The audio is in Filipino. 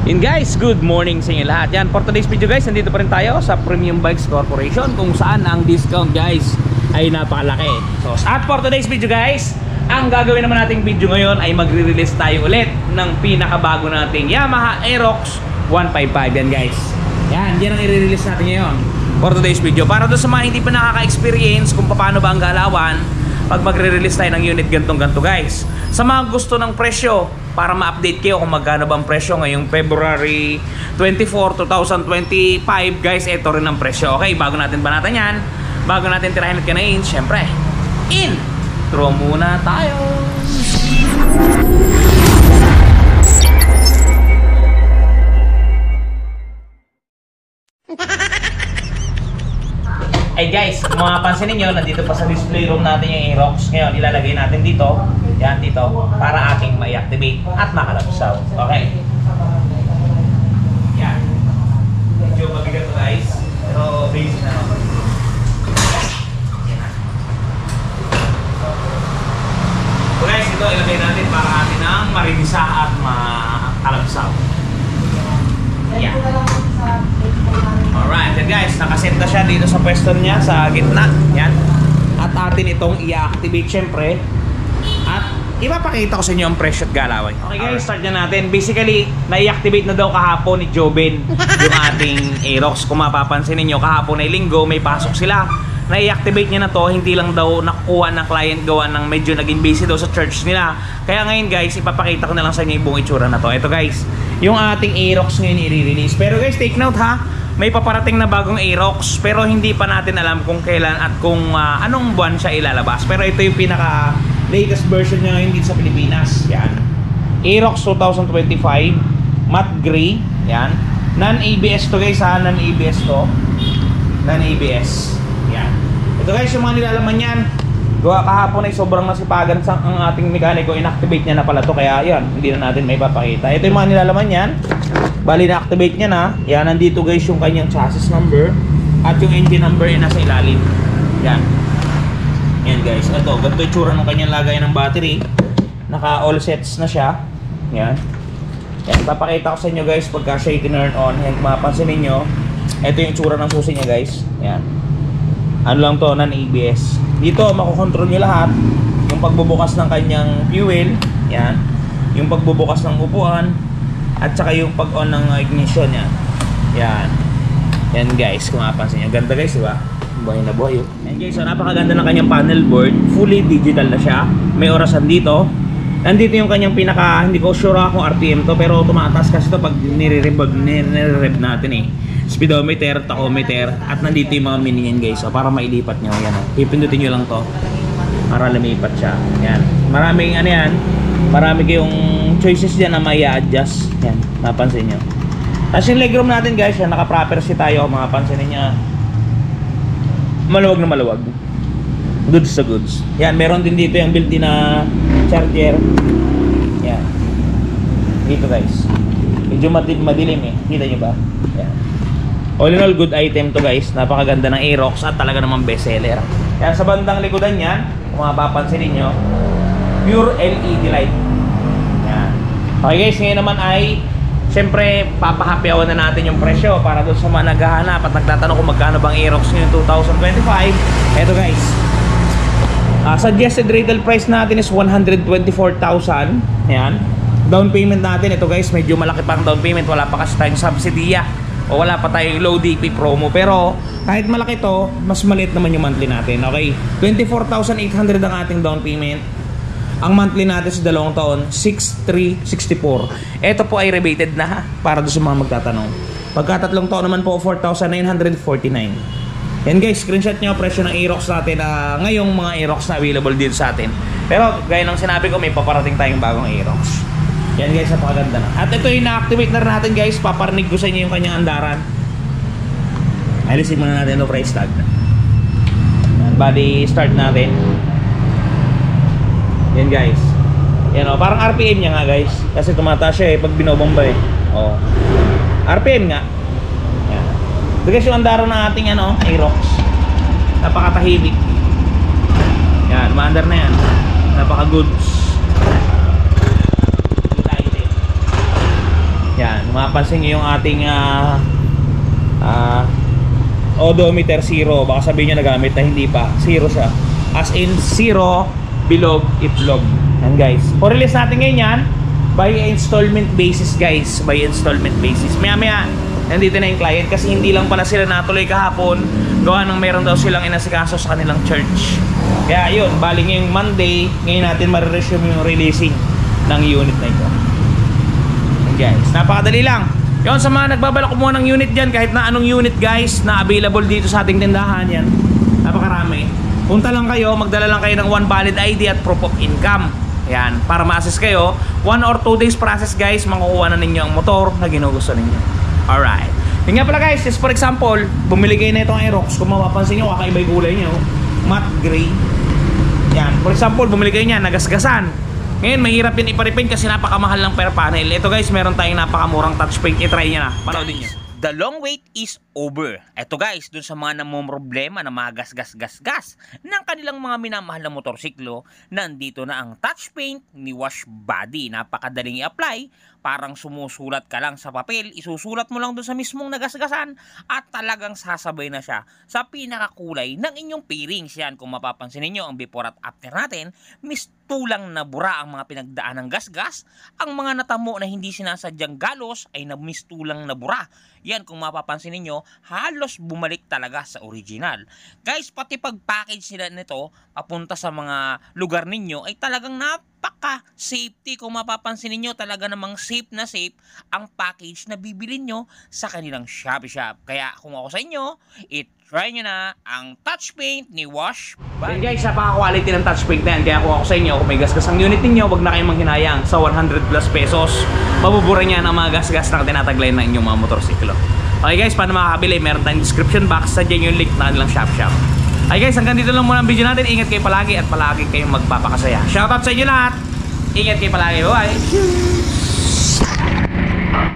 Yun guys, good morning sa inyo lahat. Yan, for today's video guys, nandito pa rin tayo sa Premium Bikes Corporation, kung saan ang discount guys ay napakalaki. So, at for today's video guys, ang gagawin naman nating video ngayon ay magre-release tayo ulit ng pinakabago nating Yamaha Aerox 155. Yan guys, yan ang i-release natin ngayon for today's video. Para doon sa mga hindi pa nakaka-experience kung paano ba ang galawan pag magre-release tayo ng unit gantong-ganto guys. Sa mga gusto ng presyo, para ma-update kayo kung magkano ba ang presyo ngayong February 24, 2025 guys, ito rin ang presyo. Okay, bago natin banatan yan, bago natin tirahin at kanain, syempre, intro muna tayo. Ay guys, kung mapapansin ninyo, nandito pa sa display room natin yung Aerox. Ngayon, ilalagay natin dito, yan dito, para ating ma-activate at makalapsaw. Okay. Yan. Medyo mabigat to guys, pero basic na no. So guys, ito ilagay natin para atin ang marinisa at makalapsaw. Yan. Alright, and guys, nakaset na siya dito sa pwesto niya sa gitna. Yan. At atin itong i-activate syempre. At ipapakita ko sa inyo ang presyo at galaway. Okay guys, start na natin. Basically, na-i-activate na daw kahapon ni Joben yung ating Aerox. Kung mapapansin niyo, kahapon ay linggo, may pasok sila. Na-i-activate niya na to, hindi lang daw nakuha ng client gawa ng medyo naging busy daw sa church nila. Kaya ngayon guys, ipapakita ko na lang sa inyo yung buong itsura na to. Ito guys, yung ating Aerox ngayon i-release. Pero guys, take note ha, may paparating na bagong Aerox, pero hindi pa natin alam kung kailan at kung anong buwan siya ilalabas. Pero ito yung pinaka latest version niya ngayon dito sa Pilipinas. Yan, Aerox 2025 matte gray. Yan, non-ABS to guys ha, non-ABS to, non-ABS. Yan, ito guys yung mga nilalaman yan. Gawa kahapon ay sobrang nasipagan ang ating mekaniko, inactivate niya na pala to, kaya yan, hindi na natin may papakita. Ito yung mga nilalaman yan. Bali na-activate niya na. Yan, nandito guys yung kanyang chassis number at yung engine number ay nasa ilalim. Yan. Yan guys. Ito, ganito yung tsura ng kanyang lagay ng battery. Naka all sets na siya. Yan. Yan, papakita ko sa inyo guys pagka siya i-turn on. Yan, kung mapapansin ninyo, ito yung tsura ng susi niya guys. Yan. Ano lang to, non-ABS. Dito, makokontrol nyo lahat. Yung pagbubukas ng kanyang fuel. Yan. Yung pagbubukas ng upuan. At saka yung pag-on ng ignition yan. Yan. Yan guys, kung mapapansin nyo. Ganda guys, diba? Buhay na buhay. Yan guys, so napakaganda ng kanyang panel board. Fully digital na siya. May orasan dito. Nandito yung kanyang pinaka, hindi ko sure kung RPM to, pero tumataas kasi to pag nire-rev natin eh. Speedometer, tachometer, at nandito yung mga mini yan guys. So para mailipat nyo, yan o. Pipindutin nyo lang to para lumipat siya. Yan. Maraming ano yan. Marami kayong choices dyan na may adjust. Yan, mapansin nyo. Tapos yung legroom natin guys, yan, naka-proper seat tayo. Mga pansin niya, maluwag na maluwag. Goods sa goods. Yan, meron din dito yung built-in na charger. Yan. Dito guys. Medyo madilim eh. Kita nyo ba? Yan. All in all, good item to guys. Napakaganda ng Aerox at talaga namang best seller. Yan, sa bandang likodan yan, kung mapapansin ninyo, pure LED light. Yan. Okay guys, ngayon naman ay siyempre papahapyawan na natin yung presyo para doon sa mga naghahanap at nagtatanong kung magkano bang Aerox ngayon 2025. Eto guys, suggested retail price natin is 124,000. Yan. Down payment natin, ito guys, medyo malaki pang down payment. Wala pa kasi tayong subsidy o wala pa tayong low DP promo. Pero kahit malaki to, mas maliit naman yung monthly natin. Okay, 24,800 ang ating down payment. Ang monthly natin sa 2 taon, 6,364. Ito po ay rebated na para doon sa mga magtatanong. Pagka 3 taon naman po, 4,949. Yan guys, screenshot nyo presyo ng Aerox natin. Ngayong mga Aerox na available dito sa atin. Pero gaya ng sinabi ko, may paparating tayong bagong Aerox. Yan guys, napakaganda na. At ito yung na-activate na rin natin guys. Paparinig ko sa inyo yung kanyang andaran. Alisin muna natin yung price tag. Body start natin. Yan guys. Yan o, parang RPM niya nga guys. Kasi tumataas siya eh pag binobomba eh. O, RPM nga. Yan. Ito guys yung andaran ng ating ano, Aerox. Napakatahimik. Yan, maandar na yan. Napaka goods. Yan, mapapansin nyo yung ating odometer 0. Baka sabihin nyo nagamit na hindi pa. 0 siya. As in 0, bilog, itlog. Yan guys. For release natin ngayon yan, by installment basis guys. By installment basis. Maya maya, nandito na yung client kasi hindi lang pala sila natuloy kahapon. Gawa ng meron daw silang inasikaso sa kanilang church. Kaya yun, bali ngayong Monday, ngayon natin mariresume yung releasing ng unit na ito. Yan guys, napakadali lang. Yun, sa mga nagbabalak kumuha ng unit dyan, kahit na anong unit guys na available dito sa ating tindahan, yan, napakarami. Punta lang kayo, magdala lang kayo ng 1 valid ID at proof of income. Yan, para ma-assist kayo. 1 or 2 days process guys, makukuha na ninyo ang motor na ginugusto ninyo. Alright. Yun nga pala guys, just for example, bumili kayo na itong Aerox. Kung mapapansin nyo, kakaiba yung kulay nyo. Matte gray. Yan, for example, bumili kayo niya, nagasgasan. Ngayon, mahirap yun iparipin kasi napakamahal ng per panel. Ito guys, meron tayong napakamurang touch paint. I-try nyo na, panoodin nyo. The long wait is over. Ito guys, dun sa mga namumroblema na mga gas ng kanilang mga minamahal na motorsiklo, nandito na ang touch paint ni Wash Body. Napakadaling i-apply, parang sumusulat ka lang sa papel, isusulat mo lang dun sa mismong nagasgasan at talagang sasabay na siya sa pinakakulay ng inyong pairings. Yan, kung mapapansin niyo ang before at after natin, mistulang na bura ang mga pinagdaan ng gasgas. Ang mga natamo na hindi sinasadyang galos ay mistulang na bura. Yan, kung mapapansin ninyo, halos bumalik talaga sa original. Guys, pati pag-package nila nito papunta sa mga lugar ninyo ay talagang napaka-safety. Kung mapapansin ninyo, talaga namang safe na safe ang package na bibilin nyo sa kanilang Shopee Shop. Kaya kung ako sa inyo, try nyo na ang touch paint ni Wash Body. Guys, napaka-quality ng touch paint na yan. Kaya kung ako sa inyo, kung may gasgas ang unit ninyo, wag na kayong manghinayang sa 100+ pesos. Mabubura niya ang mga gasgas na tinataglay ng inyong mga motorsiklo. Okay guys, paano makakabili? Meron tayong description box. Sadyan yung link na kanilang Shopee Shop. Okay guys, hanggang dito lang muna ang video natin. Ingat kayo palagi at palagi kayong magpapakasaya. Shoutout sa inyo lahat. Ingat kayo palagi. Bye!